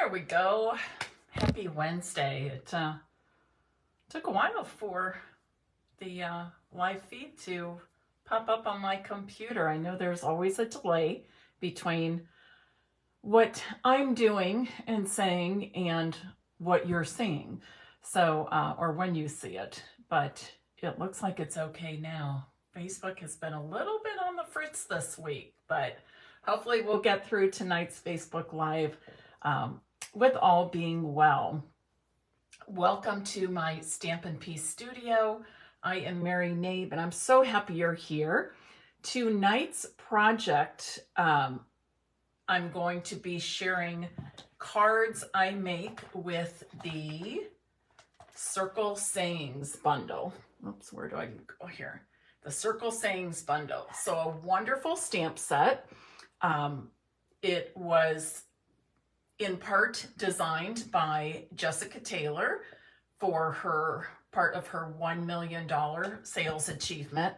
There we go. Happy Wednesday. It took a while for the live feed to pop up on my computer. I know there's always a delay between what I'm doing and saying and what you're seeing. So, or when you see it, but it looks like it's okay now. Facebook has been a little bit on the fritz this week, but hopefully we'll get through tonight's Facebook Live with all being well. Welcome to my Stampin' Piece studio. I am Mary Knabe, and I'm so happy you're here. Tonight's project, I'm going to be sharing cards I make with the Circle Sayings bundle. Oops, where do I go here? The Circle Sayings bundle. So a wonderful stamp set. It was in part designed by Jessica Taylor for her part of her $1 million sales achievement.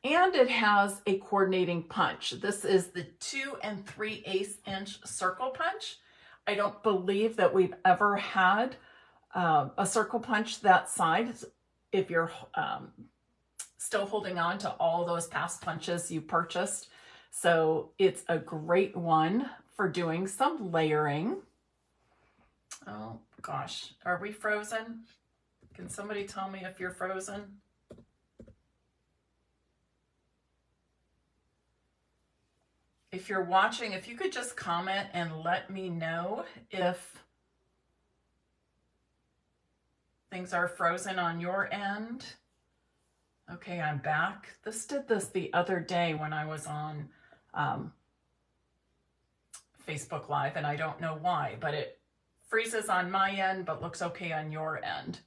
And it has a coordinating punch. This is the 2 3/8 inch circle punch. I don't believe that we've ever had a circle punch that size. If you're still holding on to all those past punches you purchased. So it's a great one for doing some layering. Oh gosh, are we frozen? Can somebody tell me if you're frozen? If you're watching, if you could just comment and let me know if things are frozen on your end. Okay, I'm back. This did this the other day when I was on Facebook Live, and I don't know why, but it freezes on my end, but looks okay on your end.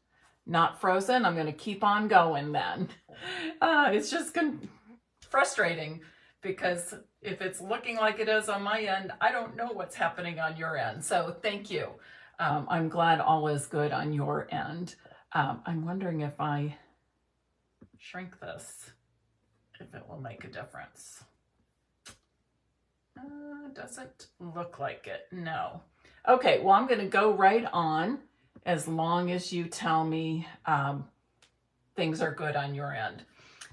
Not frozen. I'm going to keep on going then. It's just frustrating because if it's looking like it is on my end, I don't know what's happening on your end. So thank you. I'm glad all is good on your end. I'm wondering if I shrink this, if it will make a difference. Doesn't look like it. No. Okay, well, I'm going to go right on as long as you tell me things are good on your end.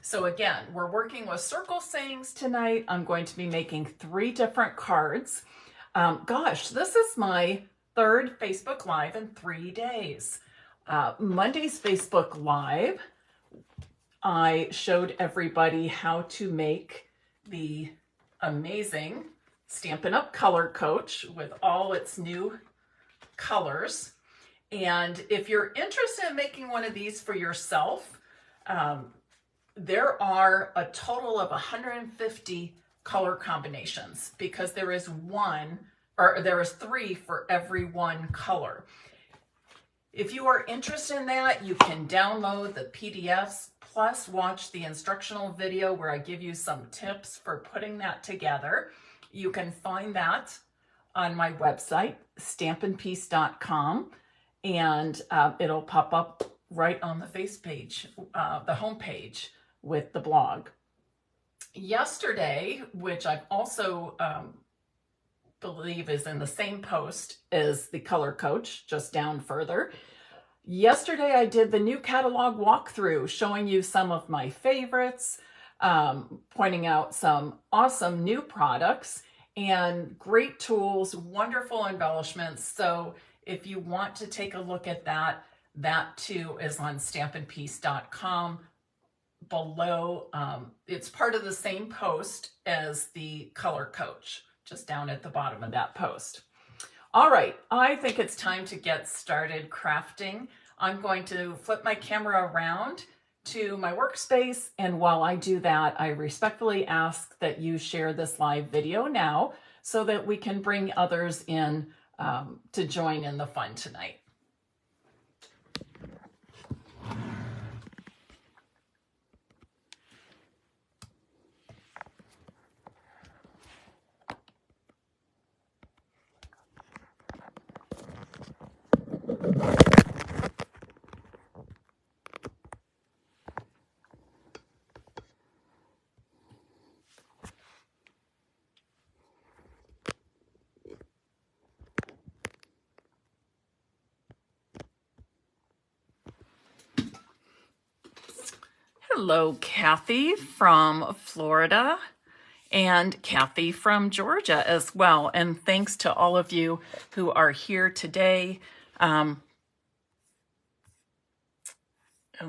So again, we're working with Circle Sayings tonight. I'm going to be making 3 different cards. Gosh, this is my 3rd Facebook Live in 3 days. Monday's Facebook Live, I showed everybody how to make the amazing Stampin' Up! Color Coach with all its new colors. And if you're interested in making one of these for yourself, there are a total of 150 color combinations because there is 3 for every one color. If you are interested in that, you can download the PDFs plus watch the instructional video where I give you some tips for putting that together. You can find that on my website, stampinpiece.com, and it'll pop up right on the face page, the home page with the blog. Yesterday, which I've also believe is in the same post as the Color Coach, just down further. Yesterday, I did the new catalog walkthrough, showing you some of my favorites, pointing out some awesome new products and great tools, wonderful embellishments. So if you want to take a look at that, that too is on stampinpiece.com. Below, it's part of the same post as the Color Coach, just down at the bottom of that post. All right, I think it's time to get started crafting. I'm going to flip my camera around to my workspace, and while I do that, I respectfully ask that you share this live video now so that we can bring others in to join in the fun tonight. Hello, Kathy from Florida and Kathy from Georgia as well. And thanks to all of you who are here today. It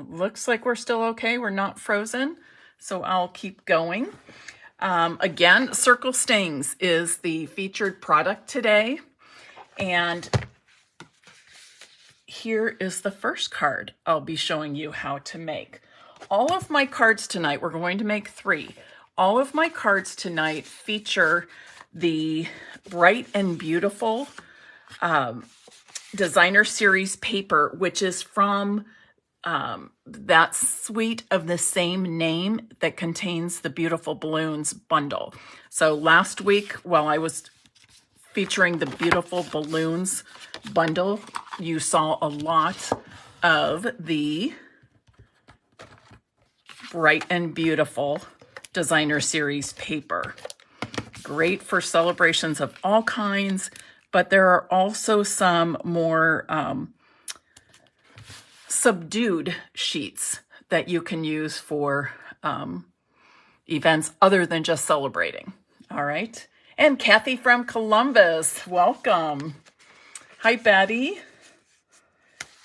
looks like we're still okay. We're not frozen, so I'll keep going. Again, Circle Stings is the featured product today. And here is the first card I'll be showing you how to make. All of my cards tonight, we're going to make 3. All of my cards tonight feature the Bright and Beautiful Designer Series paper, which is from that suite of the same name that contains the Beautiful Balloons bundle. So last week, while I was featuring the Beautiful Balloons bundle, you saw a lot of the Bright and Beautiful Designer Series paper. Great for celebrations of all kinds, but there are also some more subdued sheets that you can use for events other than just celebrating. All right. And Kathy from Columbus, welcome. Hi, Betty.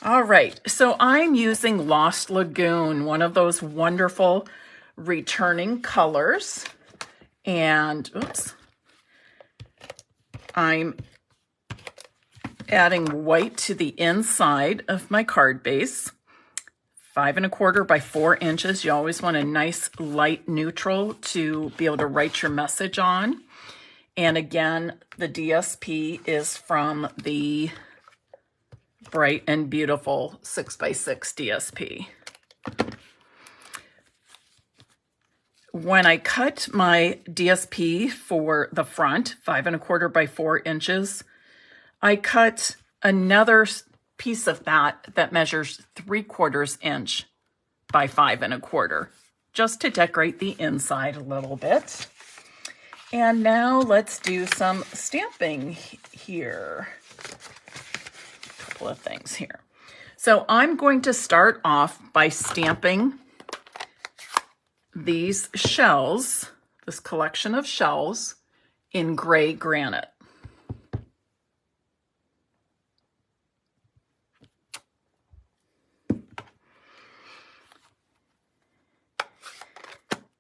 All right, so I'm using Lost Lagoon, one of those wonderful returning colors. And, oops, I'm adding white to the inside of my card base. 5 1/4 by 4 inches. You always want a nice light neutral to be able to write your message on. And again, the DSP is from the Bright and Beautiful 6x6 DSP. When I cut my DSP for the front, 5 1/4 by 4 inches, I cut another piece of that measures 3/4 inch by 5 1/4, just to decorate the inside a little bit. And now let's do some stamping here. Of things here. So I'm going to start off by stamping these shells, this collection of shells, in gray granite.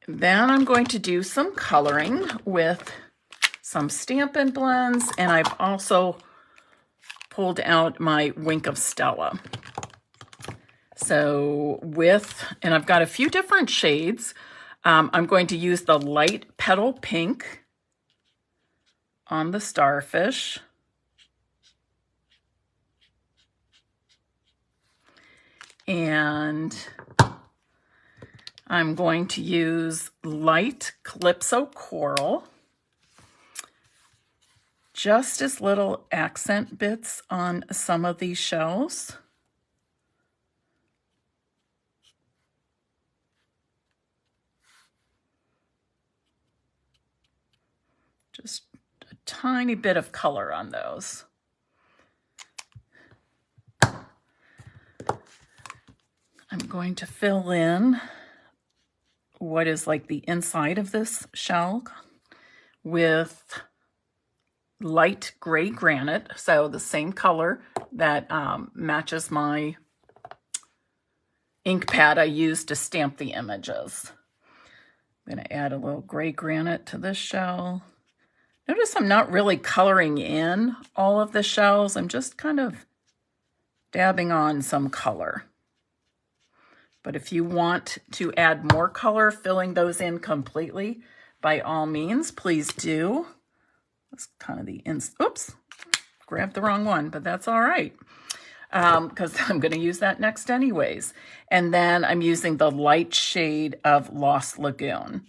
Then I'm going to do some coloring with some Stampin' blends, and I've also pulled out my Wink of Stella. So and I've got a few different shades. I'm going to use the light petal pink on the starfish. And I'm going to use light Calypso Coral. Just as little accent bits on some of these shells. Just a tiny bit of color on those. I'm going to fill in what is like the inside of this shell with light gray granite, so the same color that matches my ink pad I used to stamp the images. I'm going to add a little gray granite to this shell. Notice I'm not really coloring in all of the shells. I'm just kind of dabbing on some color. But if you want to add more color, filling those in completely, by all means, please do. That's kind of the oops, grabbed the wrong one, but that's all right, because I'm going to use that next anyways. And then I'm using the light shade of Lost Lagoon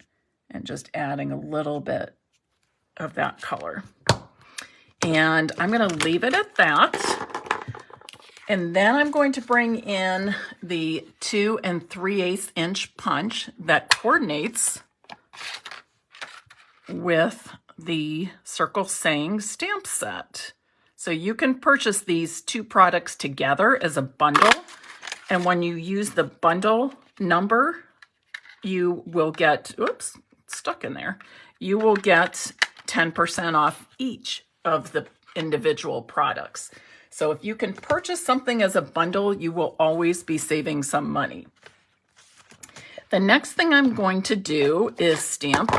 and just adding a little bit of that color. And I'm going to leave it at that. And then I'm going to bring in the 2 3/8 inch punch that coordinates with the Circle Saying stamp set. So you can purchase these 2 products together as a bundle. And when you use the bundle number you will get, oops, stuck in there. You will get 10% off each of the individual products. So if you can purchase something as a bundle, you will always be saving some money. The next thing I'm going to do is stamp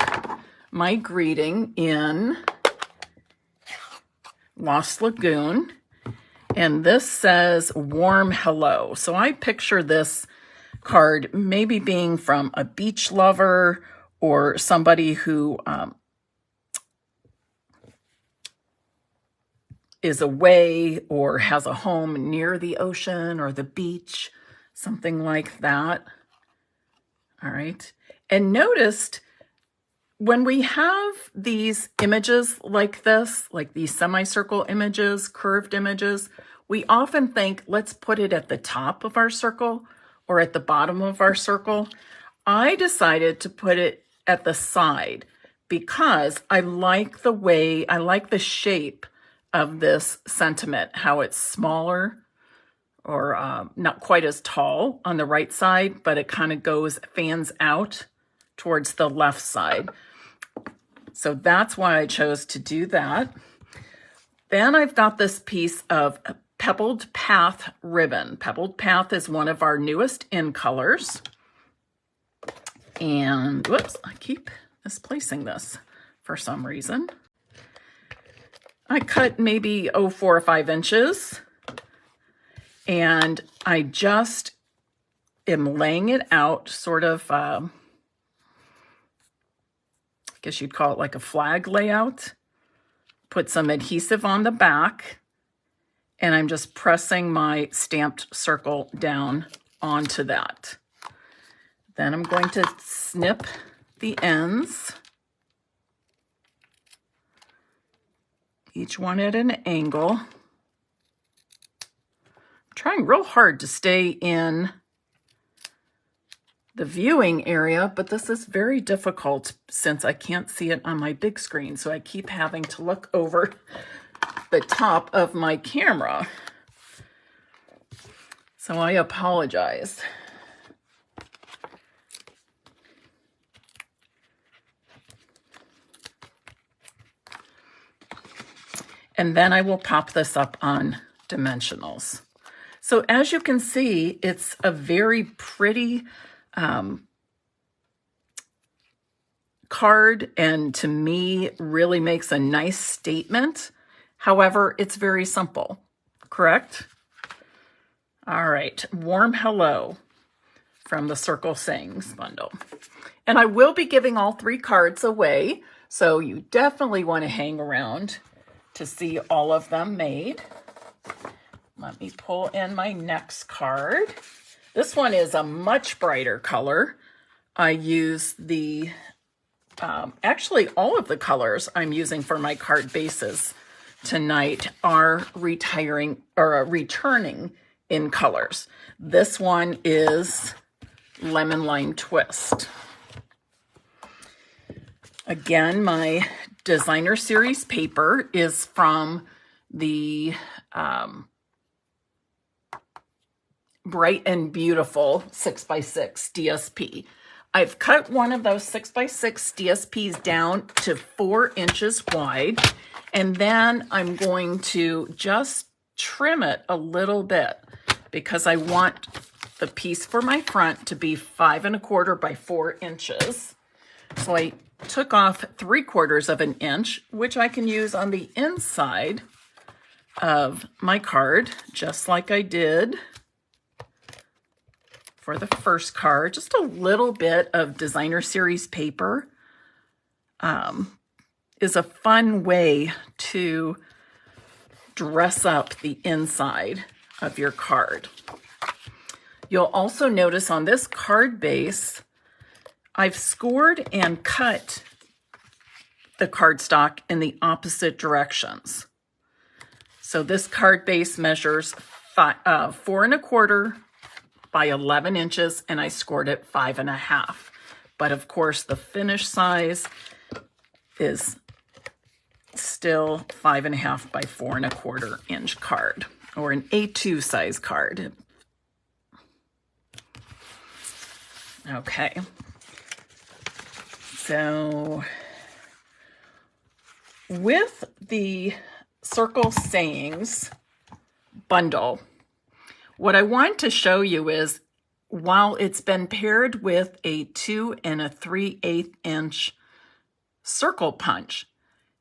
my greeting in Lost Lagoon. And this says warm hello. So I picture this card maybe being from a beach lover or somebody who is away or has a home near the ocean or the beach, something like that. All right. And noticed when we have these images like this, like these semicircle images, curved images, we often think, let's put it at the top of our circle or at the bottom of our circle. I decided to put it at the side because I like the shape of this sentiment, how it's smaller or not quite as tall on the right side, but it kind of fans out towards the left side. So that's why I chose to do that. Then I've got this piece of Pebbled Path ribbon. Pebbled Path is one of our newest in colors. And whoops, I keep misplacing this for some reason. I cut maybe 4 or 5 inches. And I just am laying it out sort of, I guess you'd call it like a flag layout. Put some adhesive on the back. And I'm just pressing my stamped circle down onto that. Then I'm going to snip the ends, each one at an angle. I'm trying real hard to stay in the viewing area, but this is very difficult since I can't see it on my big screen, so I keep having to look over the top of my camera. So I apologize. And then I will pop this up on dimensionals. So as you can see, it's a very pretty card, and to me really makes a nice statement. However, it's very simple, correct? All right, warm hello from the Circle Sayings bundle. And I will be giving all 3 cards away, so you definitely want to hang around to see all of them made. Let me pull in my next card. This one is a much brighter color. I use the, actually all of the colors I'm using for my card bases tonight are returning in colors. This one is Lemon Lime Twist. Again, my designer series paper is from the Bright and Beautiful 6x6 DSP. I've cut one of those 6x6 DSPs down to 4 inches wide, and then I'm going to just trim it a little bit because I want the piece for my front to be 5 1/4 by 4 inches. So I took off 3/4 of an inch, which I can use on the inside of my card, just like I did for the first card. Just a little bit of designer series paper is a fun way to dress up the inside of your card. You'll also notice on this card base, I've scored and cut the cardstock in the opposite directions. So this card base measures 4 1/4 by 11 inches, and I scored it 5 1/2. But of course, the finished size is still 5 1/2 by 4 1/4 inch card, or an A2 size card. Okay. So with the Circle Sayings bundle, what I want to show you is, while it's been paired with a 2 3/8 inch circle punch,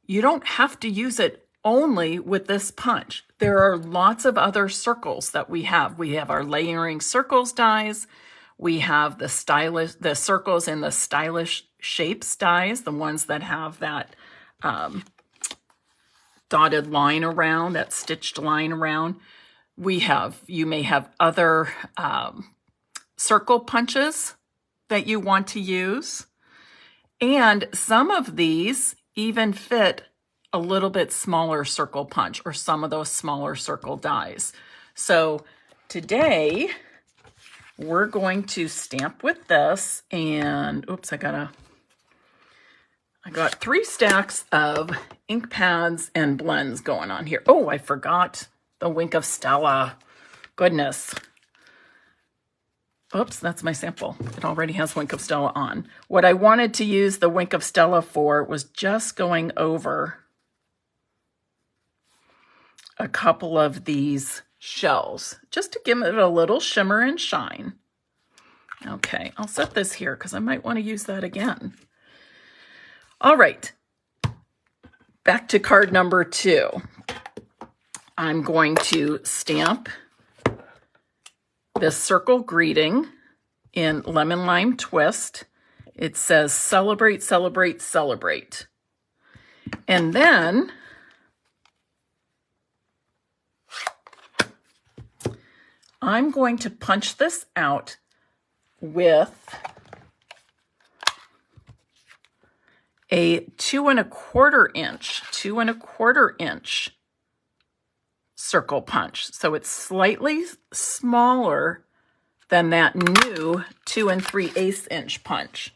you don't have to use it only with this punch. There are lots of other circles that we have. We have our layering circles dies. We have the circles in the stylish shapes dies, the ones that have that dotted line around, that stitched line around. You may have other circle punches that you want to use. And some of these even fit a little bit smaller circle punch, or some of those smaller circle dies. So today we're going to stamp with this, and oops, I got 3 stacks of ink pads and blends going on here. Oh, I forgot the Wink of Stella. Goodness. Oops, that's my sample. It already has Wink of Stella on. What I wanted to use the Wink of Stella for was just going over a couple of these shells, just to give it a little shimmer and shine. Okay, I'll set this here because I might want to use that again. All right, back to card number 2. I'm going to stamp this circle greeting in Lemon Lime Twist. It says celebrate, celebrate, celebrate. And then I'm going to punch this out with a 2 1/4 inch circle punch. So it's slightly smaller than that new 2 3/8 inch punch.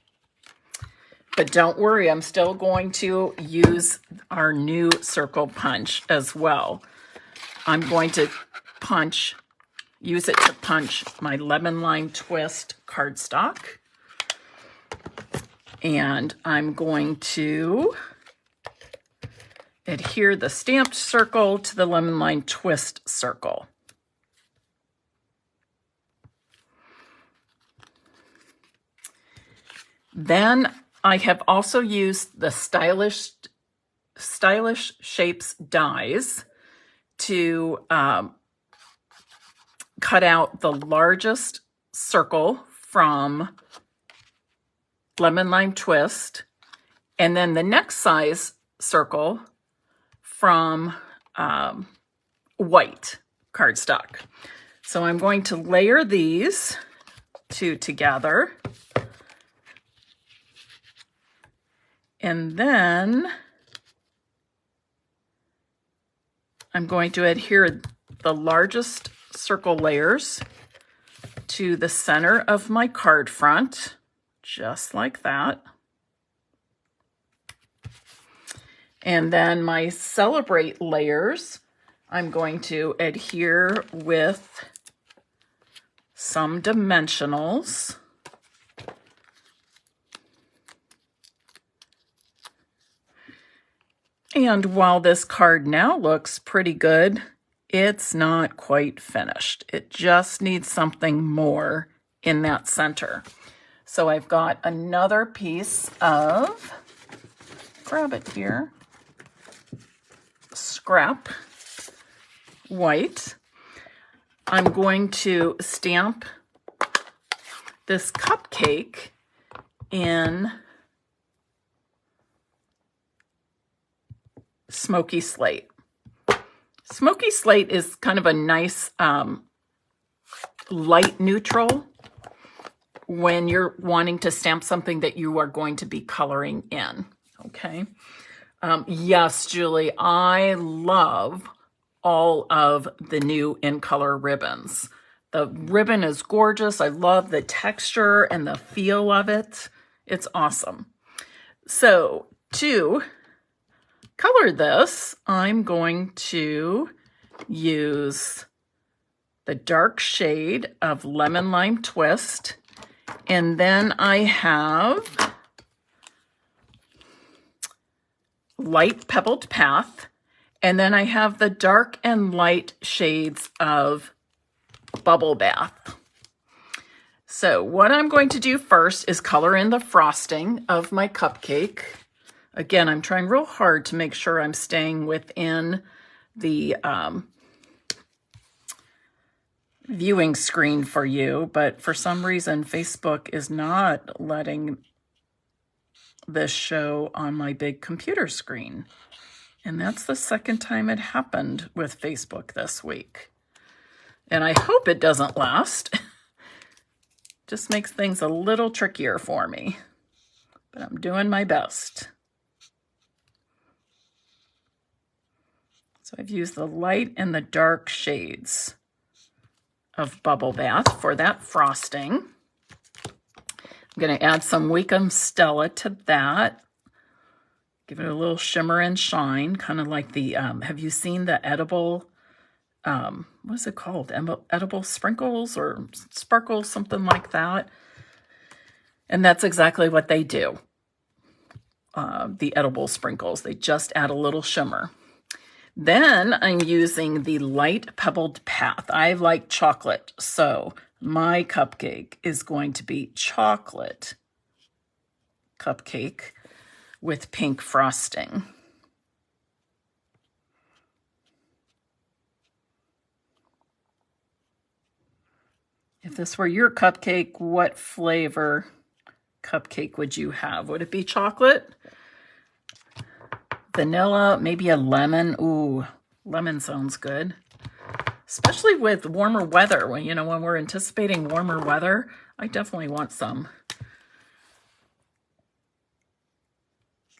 But don't worry, I'm still going to use our new circle punch as well. I'm going to use it to punch my Lemon Lime Twist cardstock. And I'm going to adhere the stamped circle to the Lemon Lime Twist circle. Then I have also used the Stylish Shapes dies to cut out the largest circle from Lemon Lime Twist, and then the next size circle from white cardstock. So I'm going to layer these 2 together, and then I'm going to adhere the largest circle layers to the center of my card front, just like that. And then my celebrate layers, I'm going to adhere with some dimensionals. And while this card now looks pretty good, it's not quite finished. It just needs something more in that center. So I've got another piece of, grab it here, scrap white. I'm going to stamp this cupcake in Smoky Slate. Smoky Slate is kind of a nice light neutral when you're wanting to stamp something that you are going to be coloring in, okay? Yes, Julie, I love all of the new In Color ribbons. The ribbon is gorgeous. I love the texture and the feel of it. It's awesome. So to color this, I'm going to use the dark shade of Lemon Lime Twist, and then I have light pebbled path, and then I have the dark and light shades of bubble bath. So what I'm going to do first is color in the frosting of my cupcake. Again, I'm trying real hard to make sure I'm staying within the viewing screen for you, but for some reason Facebook is not letting this show on my big computer screen. And that's the second time it happened with Facebook this week. And I hope it doesn't last. Just makes things a little trickier for me, but I'm doing my best. So I've used the light and the dark shades of bubble bath for that frosting. I'm going to add some Weekum Stella to that. Give it a little shimmer and shine, kind of like the, have you seen the edible, what is it called? Edible sprinkles or sparkles, something like that. And that's exactly what they do. The edible sprinkles, they just add a little shimmer. Then I'm using the light pebbled path. I like chocolate, so my cupcake is going to be chocolate cupcake with pink frosting. If this were your cupcake, what flavor cupcake would you have? Would it be chocolate? Vanilla, maybe a lemon. Ooh, lemon sounds good. Especially with warmer weather. When we're anticipating warmer weather, I definitely want some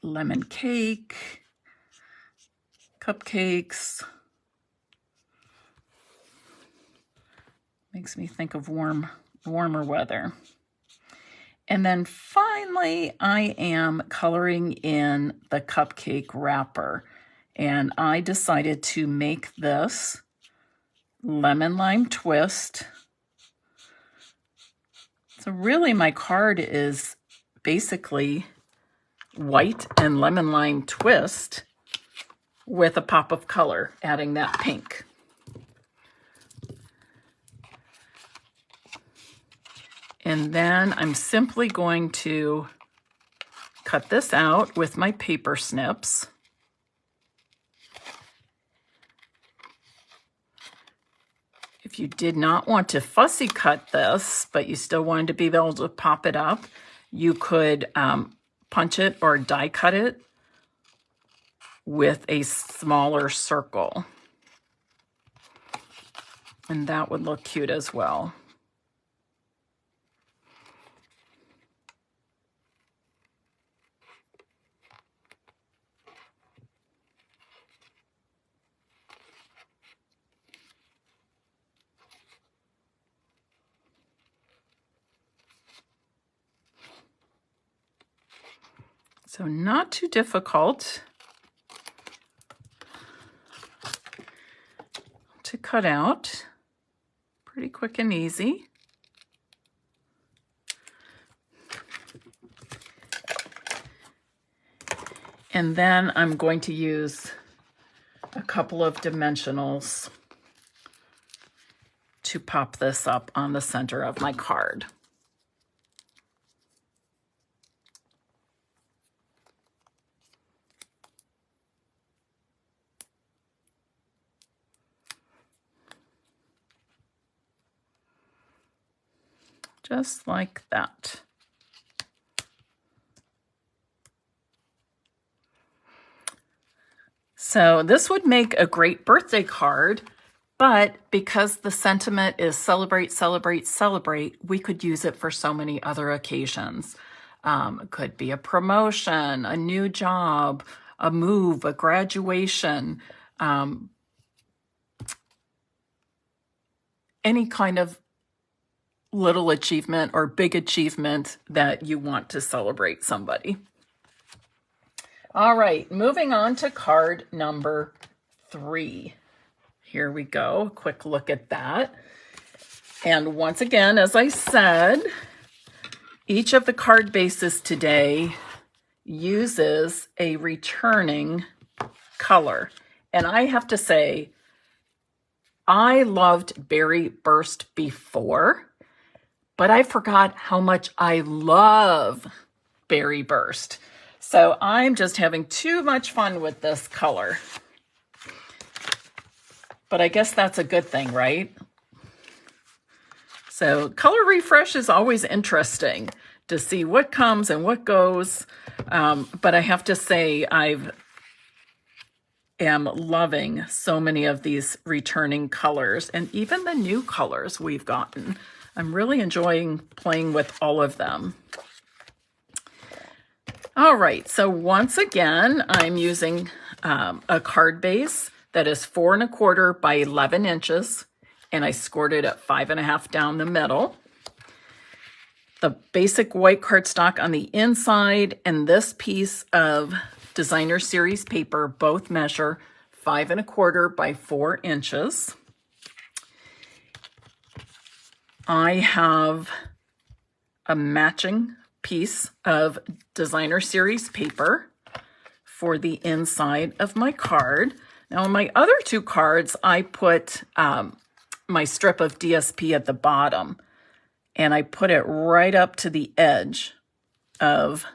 lemon cake, cupcakes. Makes me think of warmer weather. And then finally, I am coloring in the cupcake wrapper. And I decided to make this lemon lime twist. So really my card is basically white and lemon lime twist with a pop of color, adding that pink. And then I'm simply going to cut this out with my paper snips. If you did not want to fussy cut this, but you still wanted to be able to pop it up, you could punch it or die cut it with a smaller circle. And that would look cute as well. So not too difficult to cut out, pretty quick and easy. And then I'm going to use a couple of dimensionals to pop this up on the center of my card. Just like that. So this would make a great birthday card, but because the sentiment is celebrate, celebrate, celebrate, we could use it for so many other occasions. It could be a promotion, a new job, a move, a graduation, any kind of little achievement or big achievement that you want to celebrate somebody. All right, moving on to card number 3. Here we go, quick look at that. And once again, as I said, each of the card bases today, uses a returning color. And I have to say, I loved Berry Burst before, but I forgot how much I love Berry Burst. So I'm just having too much fun with this color. But I guess that's a good thing, right? So color refresh is always interesting to see what comes and what goes. But I have to say, I am loving so many of these returning colors and even the new colors we've gotten. I'm really enjoying playing with all of them. All right, so once again, I'm using a card base that is 4 1/4 by 11 inches, and I scored it at 5 1/2 down the middle. The basic white cardstock on the inside and this piece of Designer Series paper both measure 5 1/4 by 4 inches. I have a matching piece of Designer Series paper for the inside of my card. Now on my other two cards, I put my strip of DSP at the bottom, and I put it right up to the edge of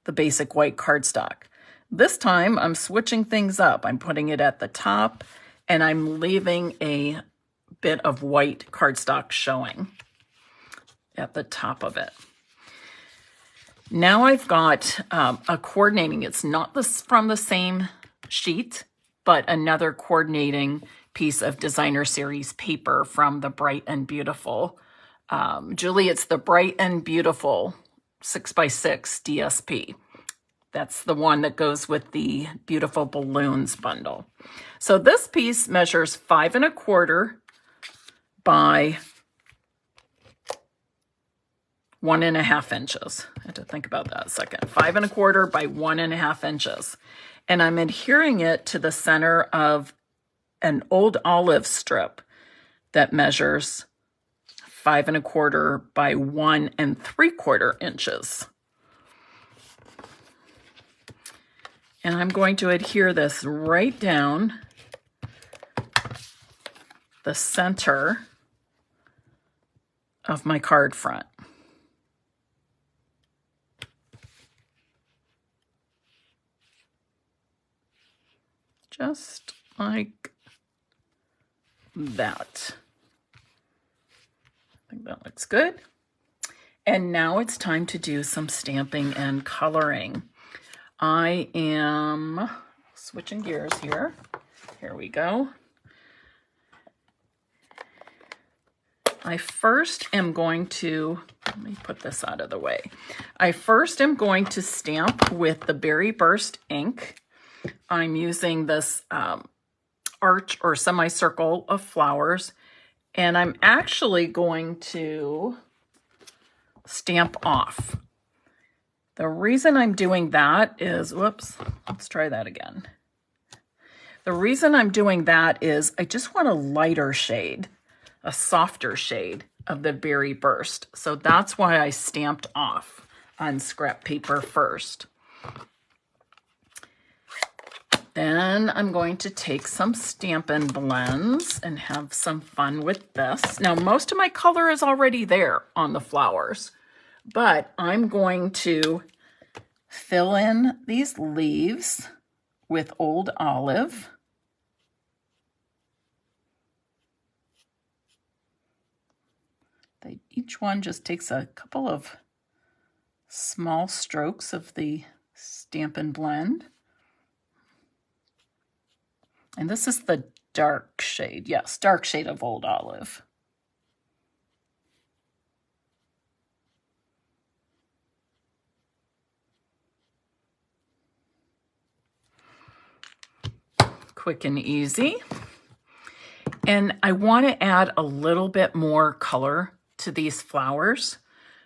the basic white cardstock. This time I'm switching things up. I'm putting it at the top, and I'm leaving a bit of white cardstock showing at the top of it. Now I've got a coordinating, it's not from the same sheet, but another coordinating piece of Designer Series paper from the Bright and Beautiful. Julie, it's the Bright and Beautiful 6x6 DSP. That's the one that goes with the Beautiful Balloons bundle. So this piece measures 5 1/4 by 1 1/2 inches. I had to think about that a second. 5 1/4 by 1 1/2 inches. And I'm adhering it to the center of an old olive strip that measures 5 1/4 by 1 3/4 inches. And I'm going to adhere this right down the center of my card front. Just like that. I think that looks good. And now it's time to do some stamping and coloring. I am switching gears here. Here we go. I first am going to, let me put this out of the way. I first am going to stamp with the Berry Burst ink. I'm using this arch or semicircle of flowers, and I'm actually going to stamp off. The reason I'm doing that is, whoops, let's try that again. The reason I'm doing that is I just want a lighter shade, a softer shade of the Berry Burst. So that's why I stamped off on scrap paper first. Then I'm going to take some Stampin' blends and have some fun with this. Now, most of my color is already there on the flowers, but I'm going to fill in these leaves with Old Olive. Each one just takes a couple of small strokes of the Stampin' blend. And this is the dark shade. Yes, dark shade of Old Olive. Quick and easy. And I want to add a little bit more color to these flowers.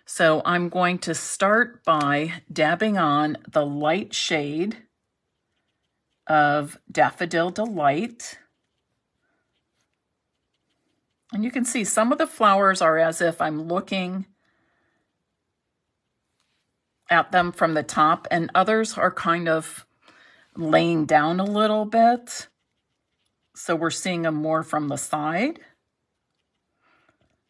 So I'm going to start by dabbing on the light shade of Daffodil Delight. And you can see some of the flowers are as if I'm looking at them from the top, and others are kind of laying down a little bit. So we're seeing them more from the side.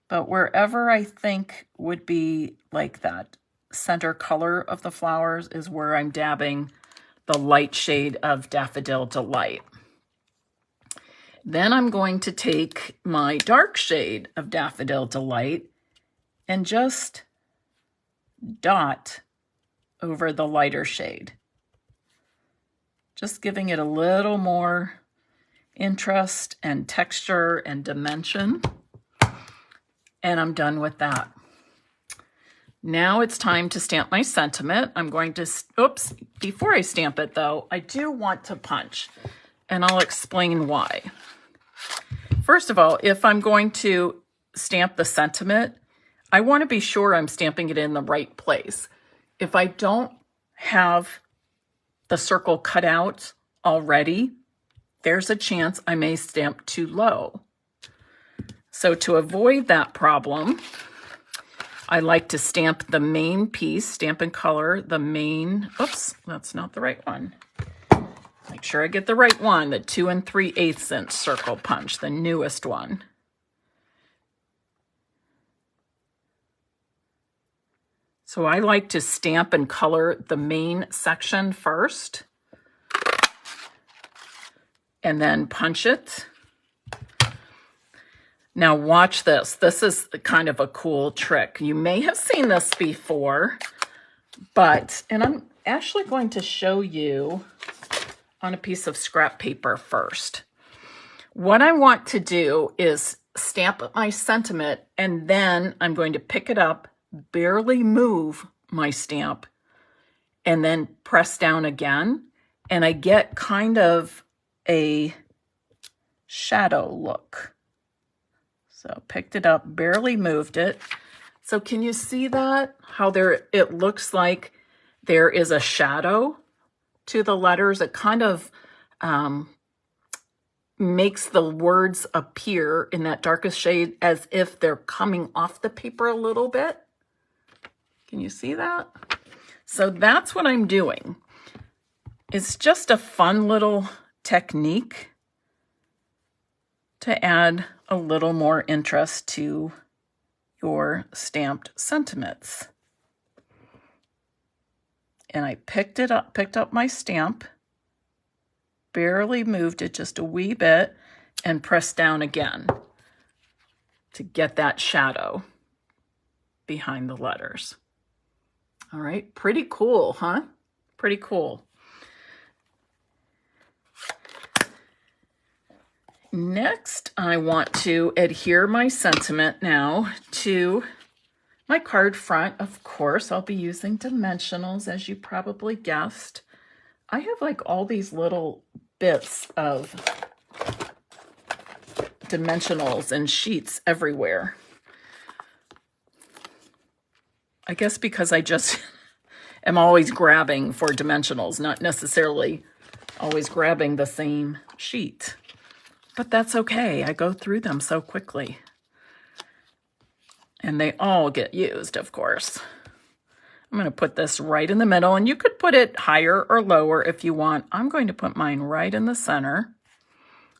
But wherever I think would be like that center color of the flowers is where I'm dabbing the light shade of Daffodil Delight. Then I'm going to take my dark shade of Daffodil Delight and just dot over the lighter shade. Just giving it a little more interest and texture and dimension. And I'm done with that. Now it's time to stamp my sentiment. I'm going to, oops, before I stamp it though, I do want to punch, and I'll explain why. First of all, if I'm going to stamp the sentiment, I want to be sure I'm stamping it in the right place. If I don't have the circle cut out already, there's a chance I may stamp too low. So to avoid that problem, I like to stamp the main piece, Stampin' Color, the main, oops, that's not the right one. Make sure I get the right one, the 2 3/8 inch circle punch, the newest one. So I like to stamp and color the main section first, and then punch it. Now watch this. This is kind of a cool trick. You may have seen this before, and I'm actually going to show you on a piece of scrap paper first. What I want to do is stamp my sentiment, and then I'm going to pick it up, barely move my stamp, and then press down again, and I get kind of a shadow look. So picked it up, barely moved it. So can you see that? How it looks like there is a shadow to the letters. It kind of makes the words appear in that darkest shade as if they're coming off the paper a little bit. Can you see that? So that's what I'm doing. It's just a fun little technique to add a little more interest to your stamped sentiments. And I picked up my stamp, barely moved it just a wee bit, and pressed down again to get that shadow behind the letters. All right, pretty cool, huh? Pretty cool. Next, I want to adhere my sentiment now to my card front. Of course, I'll be using dimensionals, as you probably guessed. I have like all these little bits of dimensionals and sheets everywhere. I guess because I just am always grabbing for dimensionals, not necessarily always grabbing the same sheet. But that's okay. I go through them so quickly. And they all get used, of course. I'm going to put this right in the middle, and you could put it higher or lower if you want. I'm going to put mine right in the center.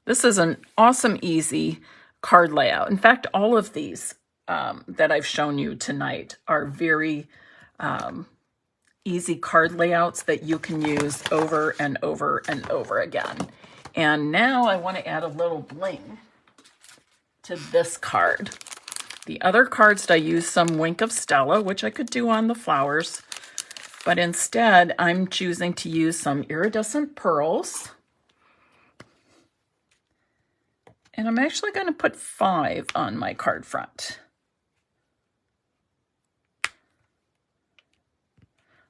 This is an awesome, easy card layout. In fact, all of these that I've shown you tonight are very easy card layouts that you can use over and over and over again. And now I want to add a little bling to this card. The other cards, I use some Wink of Stella, which I could do on the flowers, but instead I'm choosing to use some iridescent pearls. And I'm actually going to put 5 on my card front.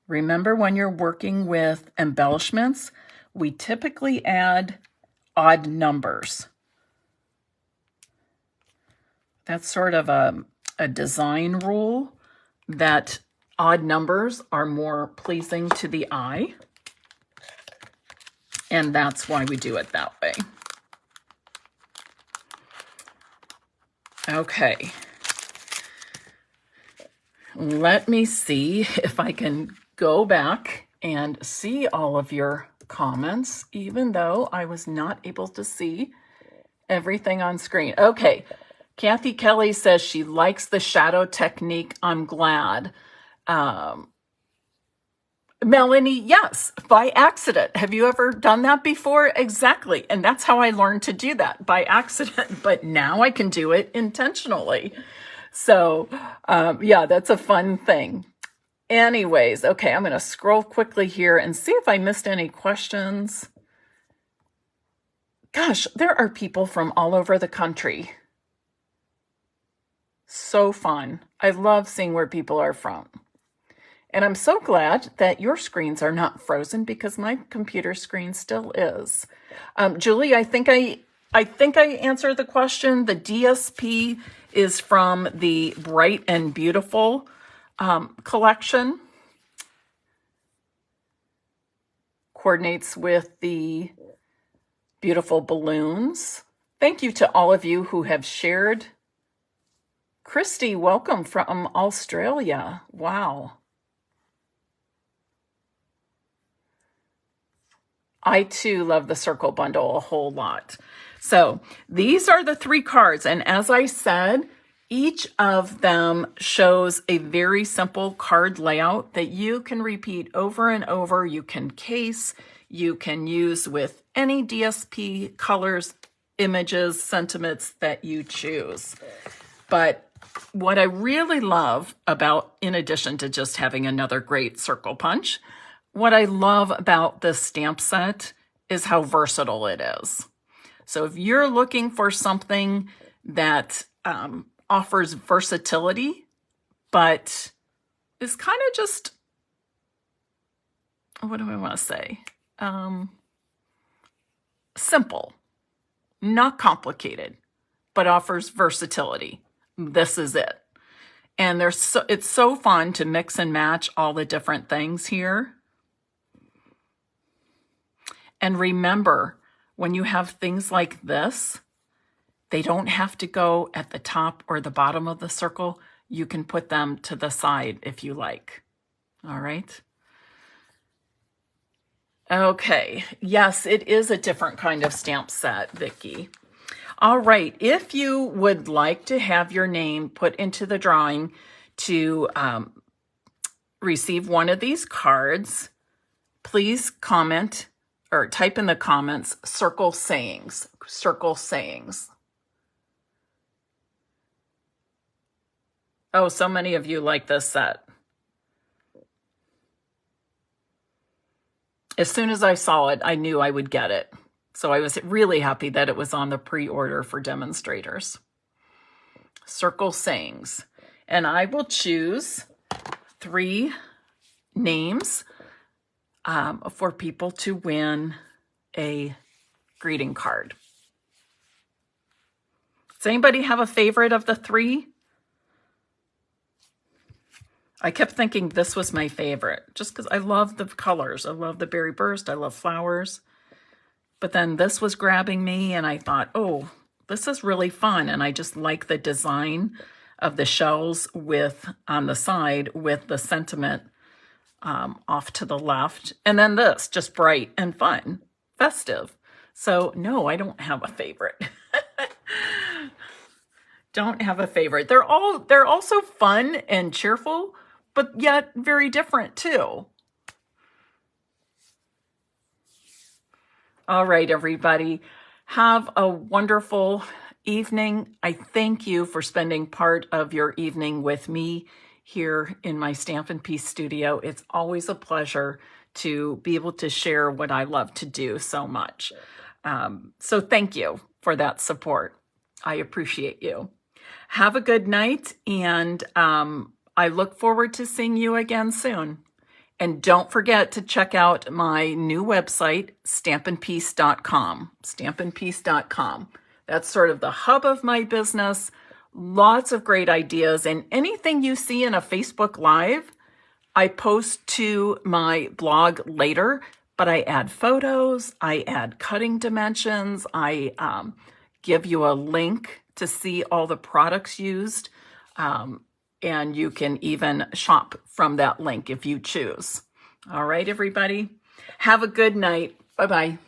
Remember, when you're working with embellishments, we typically add odd numbers. That's sort of a design rule, that odd numbers are more pleasing to the eye. And that's why we do it that way. Okay. Let me see if I can go back and see all of your comments, even though I was not able to see everything on screen. Okay, Kathy Kelly says she likes the shadow technique. I'm glad. Melanie, yes, by accident. Have you ever done that before? Exactly. And that's how I learned to do that, by accident. But now I can do it intentionally. So, yeah, that's a fun thing. Anyways, okay, I'm going to scroll quickly here and see if I missed any questions. Gosh, there are people from all over the country. So fun. I love seeing where people are from. And I'm so glad that your screens are not frozen, because my computer screen still is. Julie, I think I answered the question. The DSP is from the Bright and Beautiful collection. Coordinates with the beautiful balloons. Thank you to all of you who have shared. Christy, welcome from Australia. Wow. I too love the circle bundle a whole lot. So these are the 3 cards. And as I said, each of them shows a very simple card layout that you can repeat over and over. You can case, you can use with any DSP colors, images, sentiments that you choose. But what I really love about, in addition to just having another great circle punch, what I love about this stamp set is how versatile it is. So if you're looking for something that offers versatility, but is kind of just, what do I want to say? Simple, not complicated, but offers versatility. This is it. And it's so fun to mix and match all the different things here. And remember, when you have things like this, they don't have to go at the top or the bottom of the circle. You can put them to the side if you like. All right. Okay. Yes, it is a different kind of stamp set, Vicki. All right. If you would like to have your name put into the drawing to receive one of these cards, please comment or type in the comments, circle sayings, circle sayings. Oh, so many of you like this set. As soon as I saw it, I knew I would get it. So I was really happy that it was on the pre-order for demonstrators. Circle sayings. And I will choose 3 names for people to win a greeting card. Does anybody have a favorite of the 3? I kept thinking this was my favorite just because I love the colors. I love the berry burst. I love flowers. But then this was grabbing me and I thought, oh, this is really fun. And I just like the design of the shells with on the side with the sentiment off to the left. And then this, just bright and fun, festive. So no, I don't have a favorite. Don't have a favorite. They're also fun and cheerful, but yet very different too. All right, everybody. Have a wonderful evening. I thank you for spending part of your evening with me here in my Stampin' Piece studio. It's always a pleasure to be able to share what I love to do so much. So thank you for that support. I appreciate you. Have a good night, and I look forward to seeing you again soon. And don't forget to check out my new website, stampinpiece.com, stampinpiece.com. That's sort of the hub of my business. Lots of great ideas, and anything you see in a Facebook Live, I post to my blog later, but I add photos, I add cutting dimensions, I give you a link to see all the products used, and you can even shop from that link if you choose. All right, everybody. Have a good night. Bye-bye.